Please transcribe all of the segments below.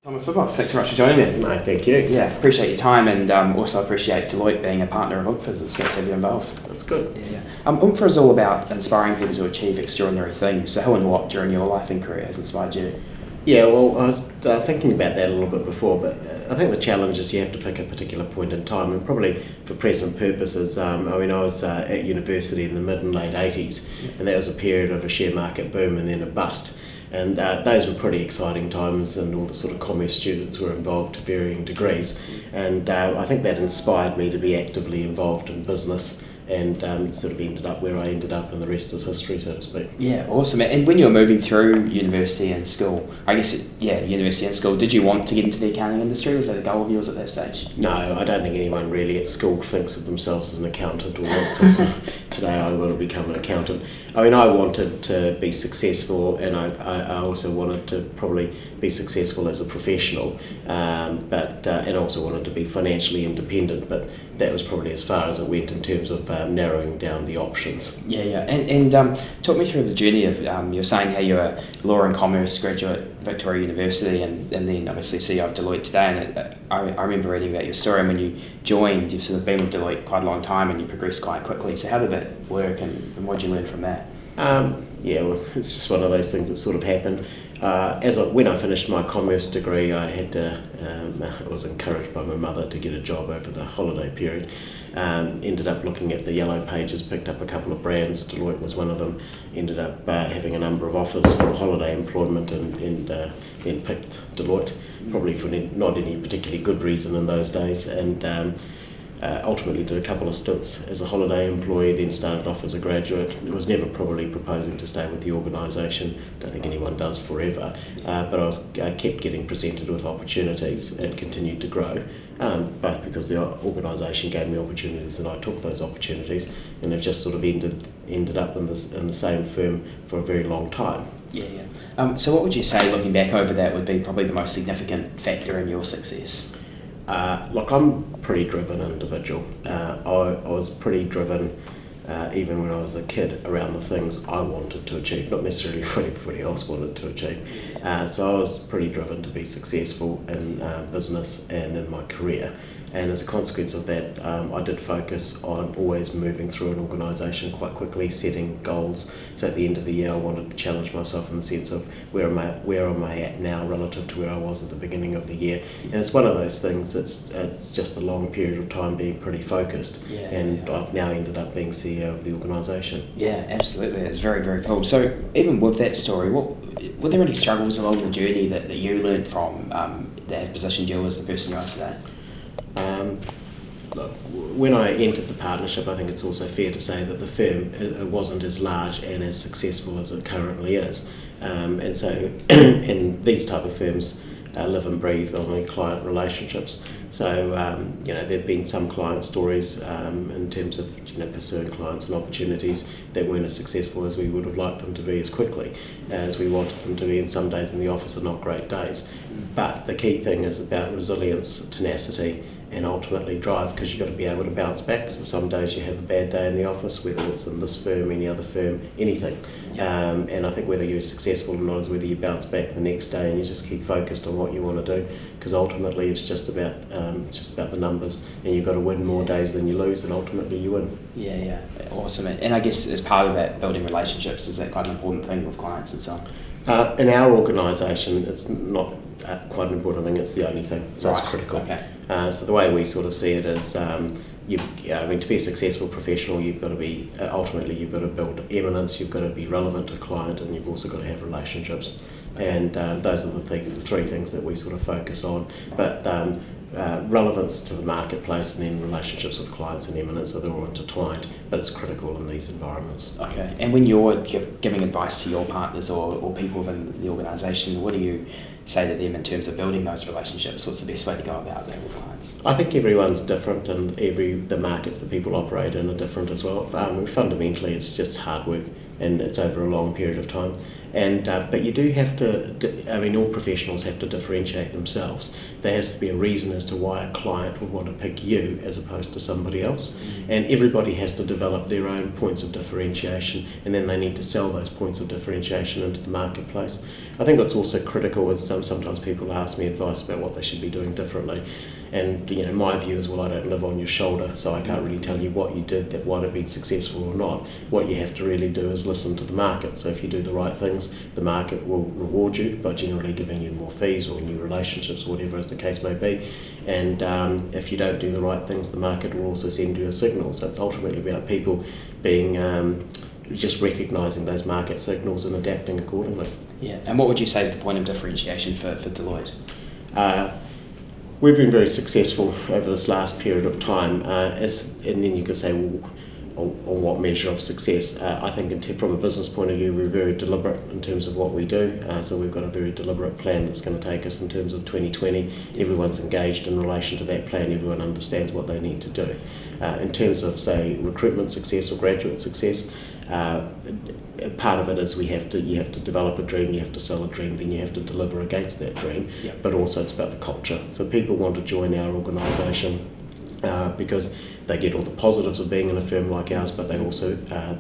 Thomas Pippos, thanks so much for joining me. No, thank you. Yeah, appreciate your time and also appreciate Deloitte being a partner of UMFA's. It's great to have you involved. That's good. Yeah. UMFA is all about inspiring people to achieve extraordinary things. So who and what during your life and career has inspired you? Yeah, well, I was thinking about that a little bit before, but I think the challenge is you have to pick a particular point in time, and probably for present purposes, I was at university in the mid and late 80s, and that was a period of a share market boom and then a bust. And those were pretty exciting times, and all the sort of commerce students were involved to varying degrees. And I think that inspired me to be actively involved in business, and sort of ended up where I ended up, and the rest is history, so to speak. Yeah, awesome. And when you were moving through university and school, university and school, did you want to get into the accounting industry? Was that a goal of yours at that stage? No, I don't think anyone really at school thinks of themselves as an accountant or wants to say, today I want to become an accountant. I mean, I wanted to be successful, and I also wanted to probably be successful as a professional, and also wanted to be financially independent, but that was probably as far as it went in terms of narrowing down the options. Yeah. And talk me through the journey of, you were saying how you're a law and commerce graduate at Victoria University and then obviously CEO of Deloitte today. And I remember reading about your story, and when you joined, you've sort of been with Deloitte quite a long time and you progressed quite quickly. So how did that work and what did you learn from that? Well, it's just one of those things that sort of happened. When I finished my commerce degree, I was encouraged by my mother to get a job over the holiday period. Ended up looking at the yellow pages, picked up a couple of brands. Deloitte was one of them. Ended up having a number of offers for holiday employment, and then picked Deloitte, probably for not any particularly good reason in those days. And ultimately did a couple of stints as a holiday employee, then started off as a graduate. I was never probably proposing to stay with the organisation. Don't think anyone does forever. But I kept getting presented with opportunities and continued to grow, both because the organisation gave me opportunities and I took those opportunities, and have just sort of ended up in the same firm for a very long time. Yeah. So what would you say, looking back over that, would be probably the most significant factor in your success? Look, I'm a pretty driven individual. I was pretty driven even when I was a kid around the things I wanted to achieve, not necessarily what everybody else wanted to achieve. So I was pretty driven to be successful in business and in my career. And as a consequence of that, I did focus on always moving through an organisation quite quickly, setting goals. So at the end of the year, I wanted to challenge myself in the sense of where am I at now relative to where I was at the beginning of the year. And it's one of those things that's it's just a long period of time being pretty focused. I've now ended up being CEO of the organisation. Yeah, absolutely. It's very, very cool. So even with that story, were there any struggles along the journey that you learned from that have positioned you as the person you are today? Look, when I entered the partnership, I think it's also fair to say that the firm wasn't as large and as successful as it currently is. And so in these type of firms live and breathe on the client relationships. So there've been some client stories in terms of pursuing clients and opportunities that weren't as successful as we would have liked them to be as quickly as we wanted them to be, and some days in the office are not great days. But the key thing is about resilience, tenacity, and ultimately drive, because you've got to be able to bounce back. So some days you have a bad day in the office, whether it's in this firm, any other firm, anything. And I think whether you're successful or not is whether you bounce back the next day and you just keep focused on what you want to do, because ultimately it's just about the numbers, and you've got to win more days than you lose, and ultimately you win. Yeah, awesome. And I guess as part of that, building relationships, is that quite an important thing with clients and so on? In our organisation, it's not quite an important thing, it's the only thing, so right. It's critical. Okay. So the way we sort of see it is, to be a successful professional, you've got to be, ultimately you've got to build eminence, you've got to be relevant to client, and you've also got to have relationships. Okay. And those are the three things that we sort of focus on. But relevance to the marketplace and then relationships with clients and eminence are all intertwined, but it's critical in these environments. Okay. And when you're giving advice to your partners or people within the organisation, what do you say to them in terms of building those relationships? What's the best way to go about that with clients? I think everyone's different, and the markets that people operate in are different as well. Fundamentally, it's just hard work, and it's over a long period of time. But you do have to, I mean, all professionals have to differentiate themselves. There has to be a reason as to why a client would want to pick you as opposed to somebody else. And everybody has to develop their own points of differentiation, and then they need to sell those points of differentiation into the marketplace. I think what's also critical is sometimes people ask me advice about what they should be doing differently. And my view is, well, I don't live on your shoulder, so I can't really tell you what you did that might have been successful or not. What you have to really do is listen to the market. So if you do the right things, the market will reward you by generally giving you more fees or new relationships, whatever as the case may be. And if you don't do the right things, the market will also send you a signal. So it's ultimately about people being just recognising those market signals and adapting accordingly. Yeah, and what would you say is the point of differentiation for Deloitte? We've been very successful over this last period of time, and then you could say, well, on what measure of success? I think from a business point of view, we're very deliberate in terms of what we do. So we've got a very deliberate plan that's going to take us in terms of 2020. Everyone's engaged in relation to that plan. Everyone understands what they need to do. In terms of, say, recruitment success or graduate success, part of it is you have to develop a dream, you have to sell a dream, then you have to deliver against that dream. Yep. But also it's about the culture. So people want to join our organisation because they get all the positives of being in a firm like ours, but they also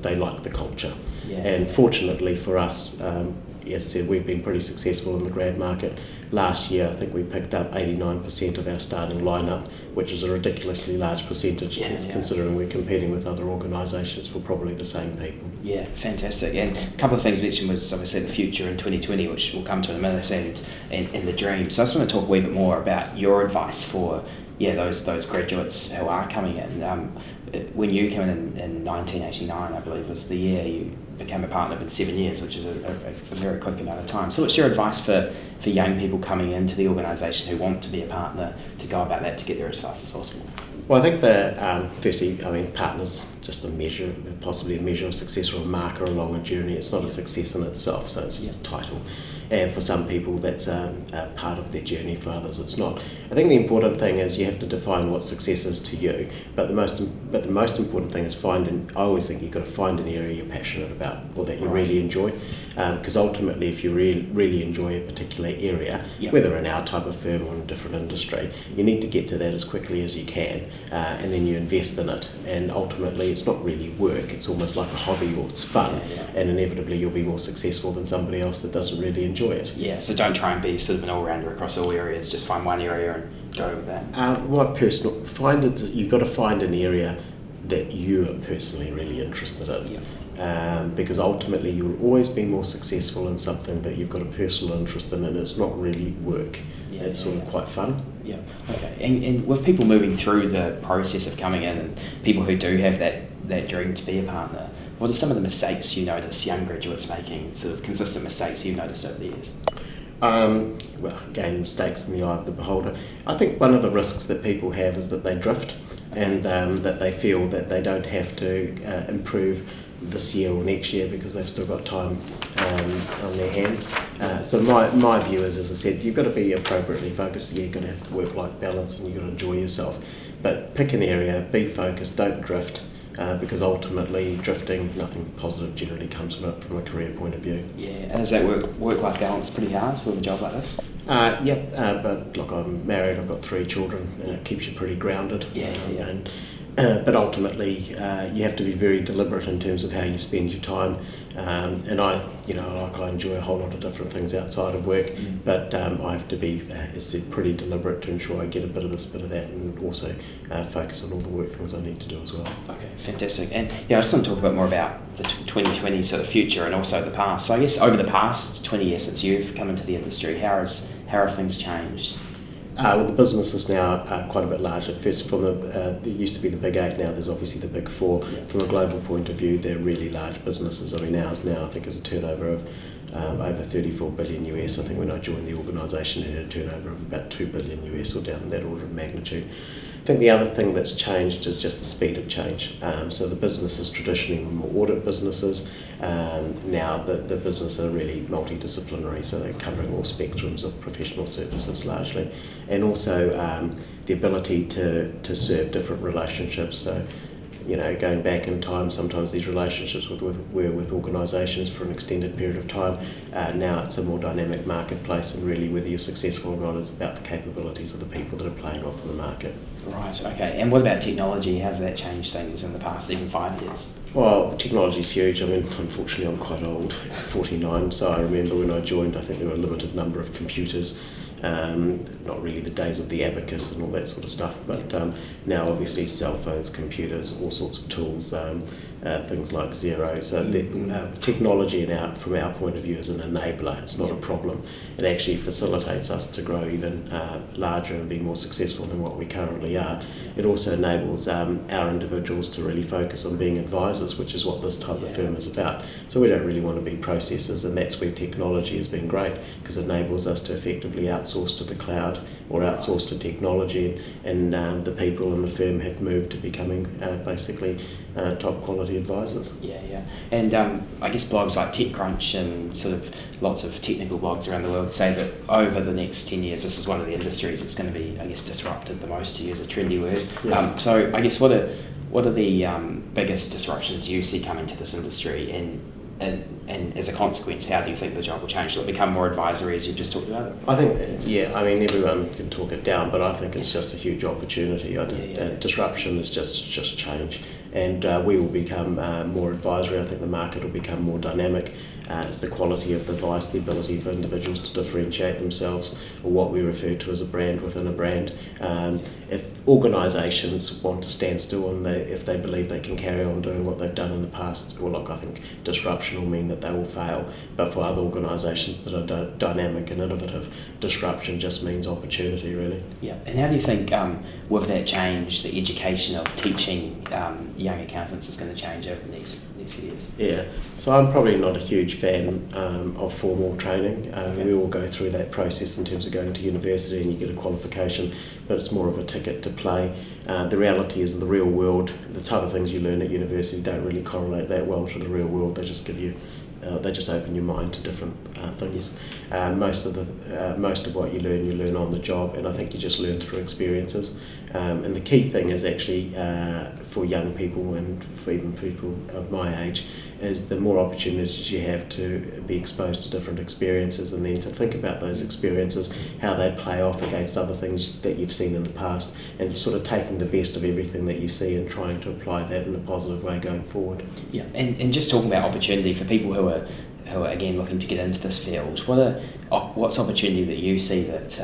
they like the culture. Yeah. And fortunately for us, as I said, we've been pretty successful in the grad market. Last year, I think we picked up 89% of our starting lineup, which is a ridiculously large percentage, considering we're competing with other organisations for probably the same people. Yeah, fantastic. And a couple of things mentioned was obviously the future in 2020, which we'll come to in a minute, and the dream. So I just want to talk a wee bit more about your advice for those graduates who are coming in. When you came in 1989, I believe was the year you became a partner in 7 years, which is a very quick amount of time. So what's your advice for young people coming into the organisation who want to be a partner to go about that to get there as fast as possible? Well, I think that firstly, partner's just a measure, possibly a measure of success or a marker along a journey. It's not a success in itself, so it's just a title. And for some people, that's a part of their journey. For others, it's not. I think the important thing is you have to define what success is to you. But the most important thing is I always think you've got to find an area you're passionate about or that you really enjoy. Because ultimately, if you really enjoy a particular area, whether in our type of firm or in a different industry, you need to get to that as quickly as you can, and then you invest in it. And ultimately, it's not really work. It's almost like a hobby or it's fun. And inevitably, you'll be more successful than somebody else that doesn't really enjoy it. Yeah, so don't try and be sort of an all-rounder across all areas, just find one area and go with that. You've got to find an area that you are personally really interested in. Because ultimately you'll always be more successful in something that you've got a personal interest in, and it's not really work. It's sort of quite fun. Yeah, okay. And with people moving through the process of coming in, and people who do have that dream to be a partner, what are some of the mistakes you notice young graduates making, sort of consistent mistakes you've noticed over the years? Well, again, mistakes in the eye of the beholder. I think one of the risks that people have is that they drift, and that they feel that they don't have to improve this year or next year because they've still got time on their hands. So my view is, as I said, you've got to be appropriately focused. You've got to have work-life balance, and you've got to enjoy yourself. But pick an area, be focused, don't drift. Because ultimately, drifting, nothing positive generally comes from it from a career point of view. Yeah, and is that work-life balance pretty hard with a job like this? But look, I'm married, I've got 3 children, it keeps you pretty grounded. But ultimately, you have to be very deliberate in terms of how you spend your time. And I enjoy a whole lot of different things outside of work, but I have to be, as I said, pretty deliberate to ensure I get a bit of this, bit of that, and also focus on all the work things I need to do as well. Okay, fantastic. And I just want to talk a bit more about the 2020 sort of future and also the past. So I guess over the past 20 years since you've come into the industry, how have things changed? Well, the business is now quite a bit larger. First, there used to be the big 8, now there's obviously the big 4. From a global point of view, they're really large businesses. I mean, ours now, I think, is a turnover of over 34 billion US. I think when I joined the organisation, it had a turnover of about 2 billion US, or down in that order of magnitude. I think the other thing that's changed is just the speed of change. So the businesses traditionally were more audit businesses. Now the businesses are really multidisciplinary, so they're covering all spectrums of professional services largely, and also the ability to serve different relationships. So going back in time, sometimes these relationships were with organisations for an extended period of time. Now it's a more dynamic marketplace, and really whether you're successful or not is about the capabilities of the people that are playing off in the market. Right, okay. And what about technology? How's that changed things in the past, even 5 years? Well, technology's huge. I mean, unfortunately, I'm quite old, 49, so I remember when I joined, I think there were a limited number of computers. Not really the days of the abacus and all that sort of stuff, but now obviously cell phones, computers, all sorts of tools, things like Xero. So technology from our point of view is an enabler, it's not a problem. It actually facilitates us to grow even larger and be more successful than what we currently are. It also enables our individuals to really focus on being advisors, which is what this type of firm is about. So we don't really want to be processors, and that's where technology has been great, because it enables us to effectively outsource to the cloud or outsource to technology, and the people in the firm have moved to becoming basically top quality advisors. Yeah. And I guess blogs like TechCrunch and sort of lots of technical blogs around the world say that over the next 10 years, this is one of the industries that's going to be, I guess, disrupted the most, to use a trendy word. Yeah. So I guess what are the biggest disruptions you see coming to this industry, and as a consequence, how do you think the job will change? Will it become more advisory, as you've just talked about? I think, everyone can talk it down, but I think it's just a huge opportunity. Disruption is just change, and we will become more advisory. I think the market will become more dynamic. It's the quality of the advice, the ability for individuals to differentiate themselves, or what we refer to as a brand within a brand. If organisations want to stand still and if they believe they can carry on doing what they've done in the past, I think disruption will mean that they will fail. But for other organisations that are dynamic and innovative, disruption just means opportunity, really. Yeah, and how do you think with that change, the education of teaching young accountants is going to change over the next few years? Yeah, so I'm probably not a huge fan of formal training. We all go through that process in terms of going to university and you get a qualification, but it's more of a ticket to play. The reality is, in the real world, the type of things you learn at university don't really correlate that well to the real world. They just give you they just open your mind to different things. Most of what you learn on the job, and I think you just learn through experiences. And the key thing is actually for young people and for even people of my age, is the more opportunities you have to be exposed to different experiences, and then to think about those experiences, how they play off against other things that you've seen in the past, and sort of taking the best of everything that you see and trying to apply that in a positive way going forward. Yeah, and just talking about opportunity for people who are again looking to get into this field, what's opportunity that you see that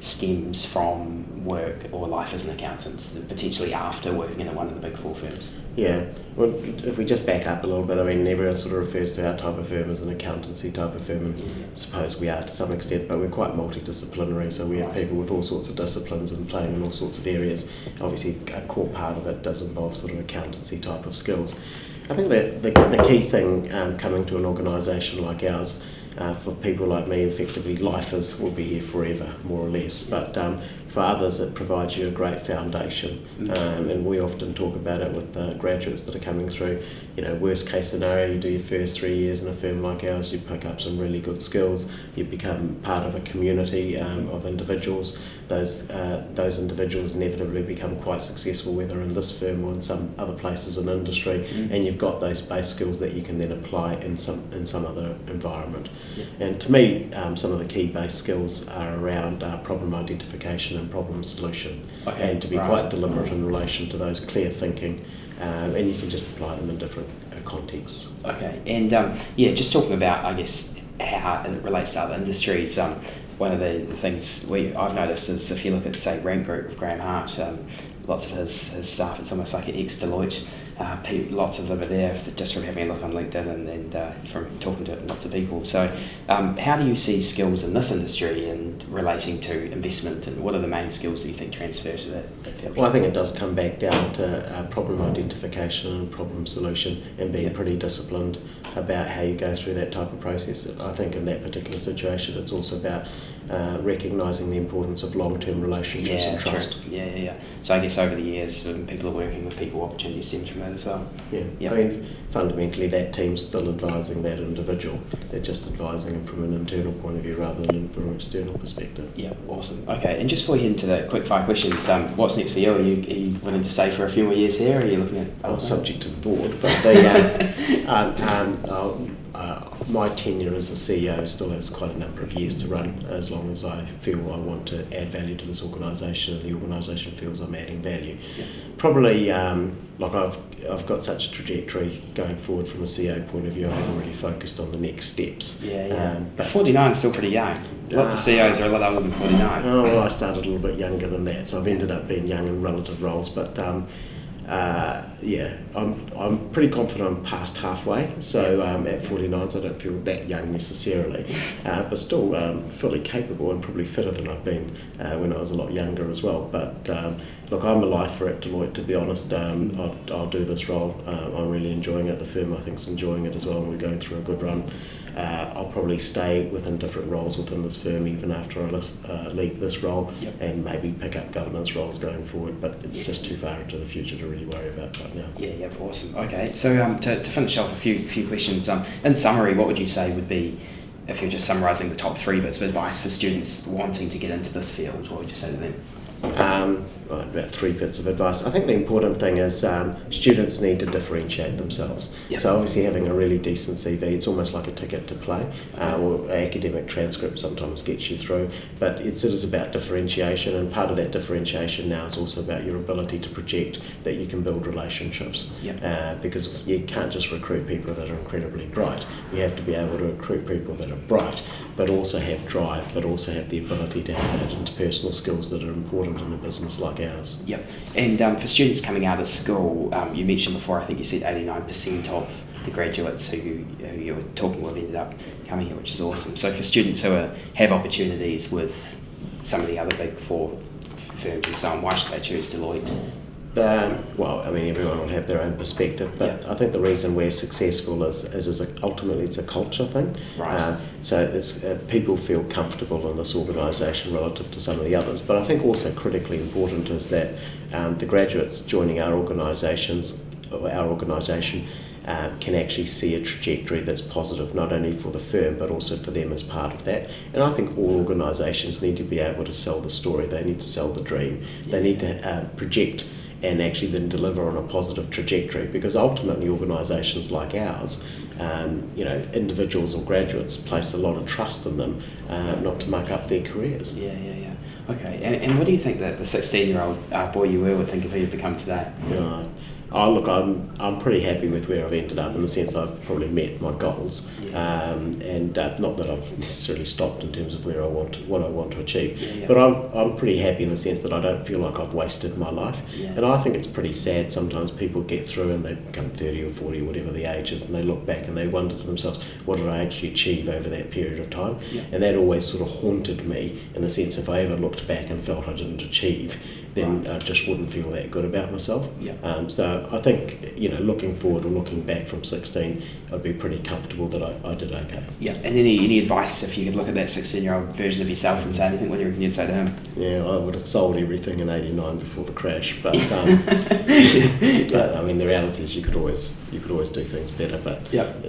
stems from work or life as an accountant, potentially after working in one of the big four firms? Yeah, well, if we just back up a little bit, I mean, everyone sort of refers to our type of firm as an accountancy type of firm, and I suppose we are to some extent, but we're quite multidisciplinary, so we have people with all sorts of disciplines and playing in all sorts of areas. Obviously, a core part of it does involve sort of accountancy type of skills. I think that the key thing coming to an organisation like ours, for people like me, effectively lifers will be here forever, more or less. But for others, it provides you a great foundation. And we often talk about it with graduates that are coming through. Worst case scenario, you do your first 3 years in a firm like ours, you pick up some really good skills, you become part of a community of individuals. Those individuals inevitably become quite successful, whether in this firm or in some other places in industry, and you've got those base skills that you can then apply in some other environment. And to me, some of the key base skills are around problem identification and problem solution, and to be quite deliberate in relation to those, clear thinking, and you can just apply them in different contexts. Okay, and just talking about, I guess, how it relates to other industries, one of the things I've noticed is, if you look at, say, Rank Group with Graham Hart, lots of his staff, it's almost like an ex-Deloitte. Lots of them are there just from having a look on LinkedIn and from talking to lots of people. So how do you see skills in this industry and relating to investment, and what are the main skills that you think transfer to that field? Well, I think it does come back down to problem identification and problem solution, and being pretty disciplined about how you go through that type of process. I think in that particular situation, it's also about recognising the importance of long-term relationships and trust. True. Yeah. So I guess over the years, people are working with people, opportunity stems from that as well. Yeah. Yep. I mean, fundamentally, that team's still advising that individual. They're just advising them from an internal point of view rather than from an external perspective. Yeah, awesome. Okay, and just before we head into the quick fire questions, what's next for you? Are you willing to stay for a few more years here, or are you looking at... Subject to the board, but my tenure as a CEO still has quite a number of years to run, as long as I feel I want to add value to this organisation and the organisation feels I'm adding value. Yeah. Probably, I've got such a trajectory going forward from a CEO point of view, I haven't really focused on the next steps. But 49 is still pretty young. Lots of CEOs are a lot older than 49. Oh, well, I started a little bit younger than that, so I've ended up being young in relative roles, but I'm pretty confident I'm past halfway, so at 49 so I don't feel that young necessarily, but still fully capable and probably fitter than I've been when I was a lot younger as well. But look, I'm a lifer at Deloitte, to be honest. I'll do this role. I'm really enjoying it. The firm, I think, is enjoying it as well, and we're going through a good run. I'll probably stay within different roles within this firm even after I leave this role, and maybe pick up governance roles going forward, but it's just too far into the future to really worry about right now. Yeah, awesome. Okay, so to finish off a few questions, in summary, what would you say would be, if you're just summarising the top 3 bits of advice for students wanting to get into this field, what would you say to them? About 3 bits of advice. I think the important thing is students need to differentiate themselves. Yep. So obviously having a really decent CV, it's almost like a ticket to play, or academic transcript sometimes gets you through, but it is about differentiation, and part of that differentiation now is also about your ability to project that you can build relationships. Yep. Because you can't just recruit people that are incredibly bright. You have to be able to recruit people that are bright, but also have drive, but also have the ability to have that interpersonal skills that are important in a business like ours. Yep. And for students coming out of school, you mentioned before, I think you said 89% of the graduates who you were talking with ended up coming here, which is awesome. So for students who have opportunities with some of the other big 4 firms and so on, why should they choose Deloitte? Well, I mean, everyone will have their own perspective, but I think the reason we're successful is ultimately it's a culture thing. Right. So it's, people feel comfortable in this organisation relative to some of the others. But I think also critically important is that the graduates joining our organisation can actually see a trajectory that's positive, not only for the firm but also for them as part of that. And I think all organisations need to be able to sell the story. They need to sell the dream. They need to project and actually then deliver on a positive trajectory, because ultimately organisations like ours, individuals or graduates place a lot of trust in them, not to muck up their careers. Yeah. Okay, and what do you think that the 16-year-old boy you were would think of who you've become today? Look, I'm pretty happy with where I've ended up, in the sense I've probably met my goals, and not that I've necessarily stopped in terms of what I want to achieve, but I'm pretty happy in the sense that I don't feel like I've wasted my life, and I think it's pretty sad sometimes people get through and they become 30 or 40, whatever the age is, and they look back and they wonder to themselves, what did I actually achieve over that period of time? And that always sort of haunted me, in the sense if I ever looked back and felt I didn't achieve, then I just wouldn't feel that good about myself. So I think, looking forward or looking back from 16, I'd be pretty comfortable that I did okay. Yeah, and any advice, if you could look at that 16-year-old version of yourself and say anything, what do you reckon you'd say to him? Yeah, I would have sold everything in '89 before the crash, but but I mean the reality is you could always do things better, but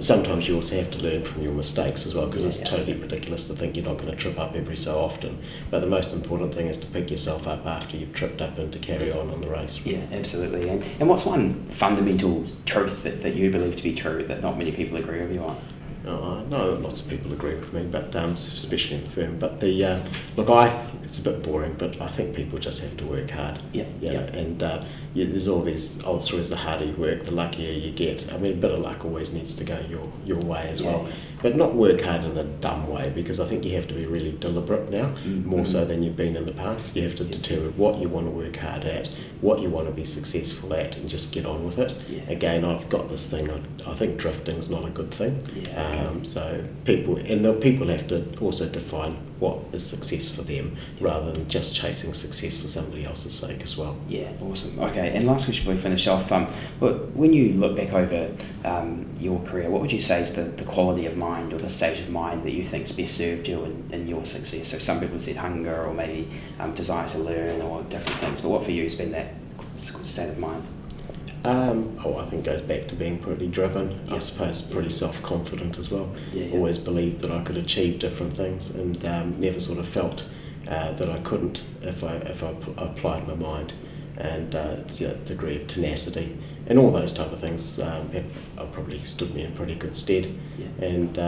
sometimes you also have to learn from your mistakes as well, because it's totally ridiculous to think you're not going to trip up every so often, but the most important thing is to pick yourself up after you've tripped up and to carry on in the race. Yeah, absolutely. And what's one fundamental truth that you believe to be true that not many people agree with you on? No, lots of people agree with me, but especially in the firm. But it's a bit boring, but I think people just have to work hard. And there's all these old stories: the harder you work, the luckier you get. I mean, a bit of luck always needs to go your way as well, but not work hard in a dumb way, because I think you have to be really deliberate now, more so than you've been in the past. You have to determine what you want to work hard at, what you want to be successful at, and just get on with it. Again, I've got this thing, I think drifting's not a good thing. So people have to also define what is success for them, rather than just chasing success for somebody else's sake as well. Yeah, awesome. Okay, and last question before we finish off. When you look back over your career, what would you say is the quality of mind mind or the state of mind that you think's best served you in your success? So some people said hunger or maybe desire to learn or different things, but what for you has been that state of mind? I think it goes back to being pretty driven. I suppose pretty self-confident as well. Always believed that I could achieve different things, and never sort of felt that I couldn't if I applied my mind, and degree of tenacity and all those type of things have probably stood me in pretty good stead. And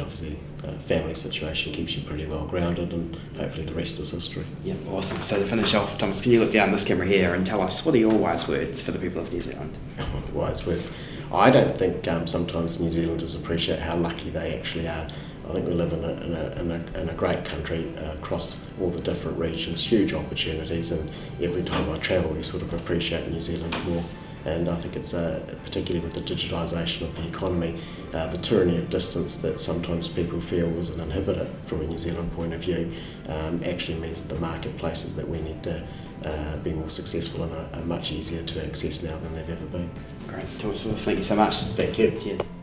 obviously family situation keeps you pretty well grounded, and hopefully the rest is history. Yeah, awesome. So to finish off, Thomas, can you look down this camera here and tell us, what are your wise words for the people of New Zealand? Wise words. I don't think sometimes New Zealanders appreciate how lucky they actually are. I think we live in a great country across all the different regions, huge opportunities, and every time I travel you sort of appreciate New Zealand more. And I think it's particularly with the digitisation of the economy, the tyranny of distance that sometimes people feel was an inhibitor from a New Zealand point of view actually means that the marketplaces that we need to be more successful in are much easier to access now than they've ever been. Great. Thomas, thank you so much. Thank you. Cheers.